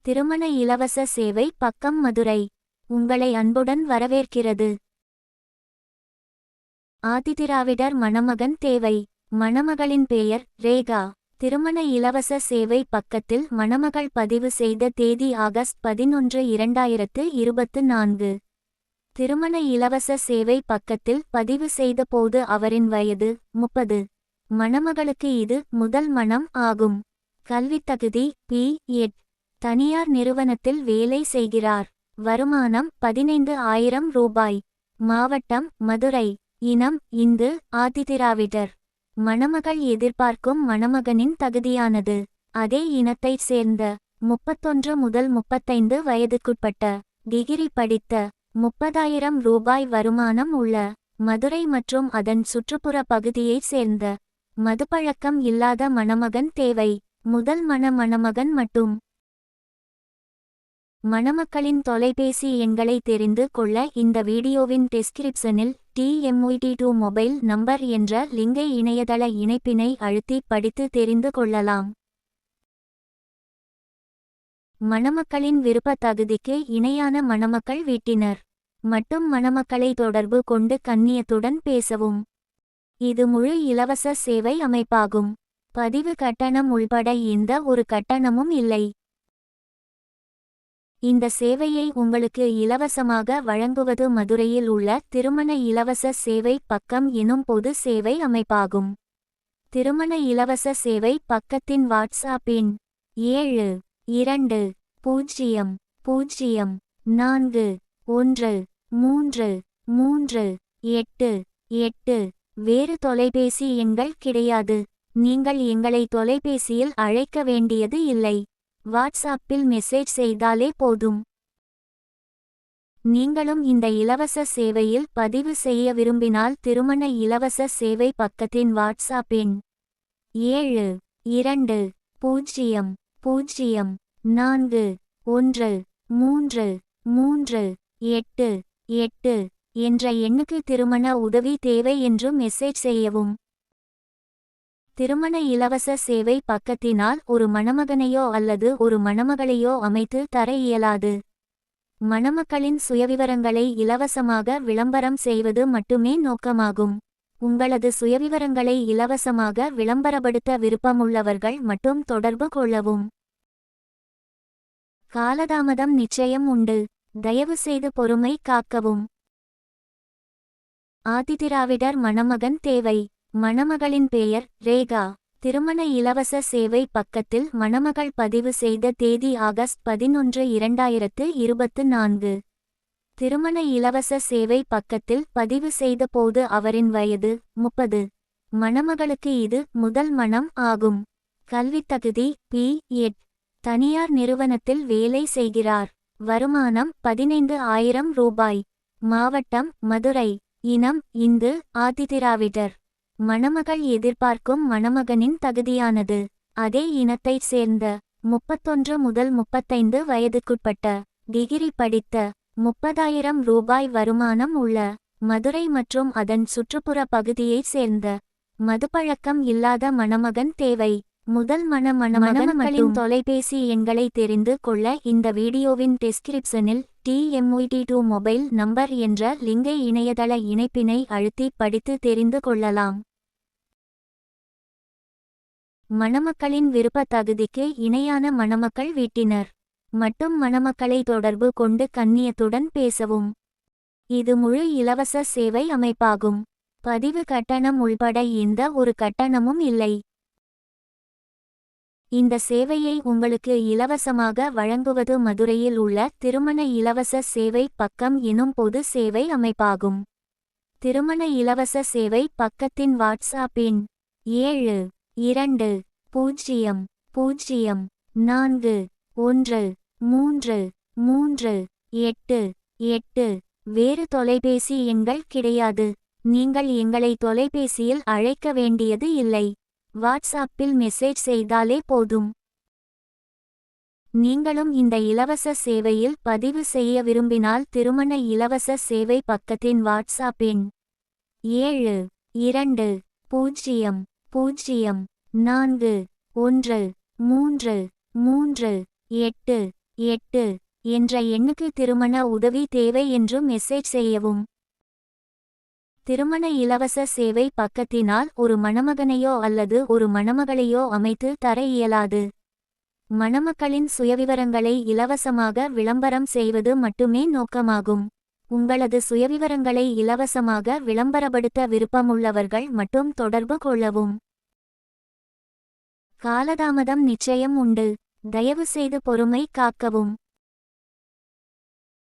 திருமண இலவச சேவை பக்கம் மதுரை உங்களை அன்புடன் வரவேற்கிறது. ஆதிதிராவிடர் மணமகன் தேவை. மணமகளின் பெயர் ரேகா. திருமண இலவச சேவை பக்கத்தில் மணமகள் பதிவு செய்த தேதி ஆகஸ்ட் 11, 2024. திருமண இலவச சேவை பக்கத்தில் பதிவு செய்த போது அவரின் வயது 30. மணமகளுக்கு இது முதல் மணம் ஆகும். கல்வித்தகுதி B.Ed. தனியார் நிறுவனத்தில் வேலை செய்கிறார். வருமானம் 15,000 ரூபாய். மாவட்டம் மதுரை. இனம் இந்து ஆதிதிராவிடர். மணமகள் எதிர்பார்க்கும் மணமகனின் தகுதியானது அதே இனத்தைச் சேர்ந்த 31 முதல் 35 வயதுக்குட்பட்ட டிகிரி படித்த 30,000 ரூபாய் வருமானம் உள்ள மதுரை மற்றும் அதன் சுற்றுப்புற பகுதியைச் சேர்ந்த மதுப்பழக்கம் இல்லாத மணமகன் தேவை. முதல் மணமகன் மட்டும். மணமக்களின் தொலைபேசி எண்களை தெரிந்து கொள்ள இந்த வீடியோவின் டிஸ்கிரிப்ஷனில் TMUT2 மொபைல் நம்பர் என்ற லிங்கை இணையதள இணைப்பினை அழுத்தி படித்து தெரிந்து கொள்ளலாம். மணமக்களின் விருப்ப தகுதிக்கு இணையான மணமக்கள் வீட்டினர் மட்டும் மணமக்களை தொடர்பு கொண்டு கண்ணியத்துடன் பேசவும். இது முழு இலவச சேவை அமைப்பாகும். பதிவு கட்டணம் உள்பட எந்த ஒரு கட்டணமும் இல்லை. இந்த சேவையை உங்களுக்கு இலவசமாக வழங்குவது மதுரையில் உள்ள திருமண இலவச சேவை பக்கம் எனும் பொது சேவை அமைப்பாகும். திருமண இலவச சேவை பக்கத்தின் வாட்ஸ்அப் எண் 7204133388. வேறு தொலைபேசி எண்கள் கிடையாது. நீங்கள் எங்களை தொலைபேசியில் அழைக்க வேண்டியது இல்லை. வாட்ஸ்அப்பில் மெசேஜ் செய்தாலே போதும். நீங்களும் இந்த இலவச சேவையில் பதிவு செய்ய விரும்பினால் திருமண இலவச சேவை பக்கத்தின் வாட்ஸ்அப் எண் 7204133388 என்ற எண்ணுக்கு திருமண உதவி தேவை என்று மெசேஜ் செய்யவும். திருமண இலவச சேவை பக்கத்தினால் ஒரு மணமகனையோ அல்லது ஒரு மணமகளையோ அமைத்து தர இயலாது. மணமக்களின் சுயவிவரங்களை இலவசமாக விளம்பரம் செய்வது மட்டுமே நோக்கமாகும். உங்களது சுயவிவரங்களை இலவசமாக விளம்பரப்படுத்த விருப்பமுள்ளவர்கள் மட்டும் தொடர்பு கொள்ளவும். காலதாமதம் நிச்சயம் உண்டு. தயவு செய்து பொறுமை காக்கவும். ஆதிதிராவிடர் மணமகன் தேவை. மணமகளின் பெயர் ரேகா. திருமண இலவச சேவை பக்கத்தில் மணமகள் பதிவு செய்த தேதி ஆகஸ்ட் 11, 2024. திருமண இலவச சேவை பக்கத்தில் பதிவு செய்த போது அவரின் வயது 30. மணமகளுக்கு இது முதல் மணம் ஆகும். கல்வித்தகுதி B.Ed. தனியார் நிறுவனத்தில் வேலை செய்கிறார். வருமானம் 15,000 ரூபாய். மாவட்டம் மதுரை. இனம் இந்து ஆதிதிராவிடர். மணமகள் எதிர்பார்க்கும் மணமகனின் தகுதியானது அதே இனத்தைச் சேர்ந்த 31 முதல் 35 வயதுக்குட்பட்ட டிகிரி படித்த 30,000 ரூபாய் வருமானம் உள்ள மதுரை மற்றும் அதன் சுற்றுப்புற பகுதியைச் சேர்ந்த மதுப்பழக்கம் இல்லாத மணமகன் தேவை. முதல் மணமகளின் தொலைபேசி எண்களை தெரிந்து கொள்ள இந்த வீடியோவின் டிஸ்கிரிப்ஷனில் TMUT2 மொபைல் நம்பர் என்ற லிங்கை இணையதள இணைப்பினை அழுத்தி படித்து தெரிந்து கொள்ளலாம். மணமக்களின் விருப்ப தகுதிக்கு இணையான மணமக்கள் வீட்டினர் மட்டும் மணமக்களை தொடர்பு கொண்டு கண்ணியத்துடன் பேசவும். இது முழு இலவச சேவை அமைப்பாகும். பதிவு கட்டணம் உள்பட எந்த ஒரு கட்டணமும் இல்லை. இந்த சேவையை உங்களுக்கு இலவசமாக வழங்குவது மதுரையில் உள்ள திருமண இலவச சேவை பக்கம் எனும் பொது சேவை அமைப்பாகும். திருமண இலவச சேவை பக்கத்தின் வாட்ஸ்அப் எண் 7204133388. வேறு தொலைபேசி எண்கள் கிடையாது. நீங்கள் எங்களை தொலைபேசியில் அழைக்க வேண்டியது இல்லை. வாட்ஸ்அப்பில் மெசேஜ் செய்தாலே போதும். நீங்களும் இந்த இலவச சேவையில் பதிவு செய்ய விரும்பினால் திருமண இலவச சேவை பக்கத்தின் வாட்ஸ்அப் எண் 7204133388 8 என்ற எண்ணுக்கு திருமண உதவி தேவை என்று மெசேஜ் செய்யவும். திருமண இலவச சேவை பக்கத்தினால் ஒரு மணமகனையோ அல்லது ஒரு மணமகளையோ அமைத்து தர இயலாது. மணமக்களின் சுயவிவரங்களை இலவசமாக விளம்பரம் செய்வது மட்டுமே நோக்கமாகும். உங்களது சுயவிவரங்களை இலவசமாக விளம்பரப்படுத்த விருப்பமுள்ளவர்கள் மட்டும் தொடர்பு கொள்ளவும். காலதாமதம் நிச்சயம் உண்டு. தயவுசெய்து பொறுமை காக்கவும்.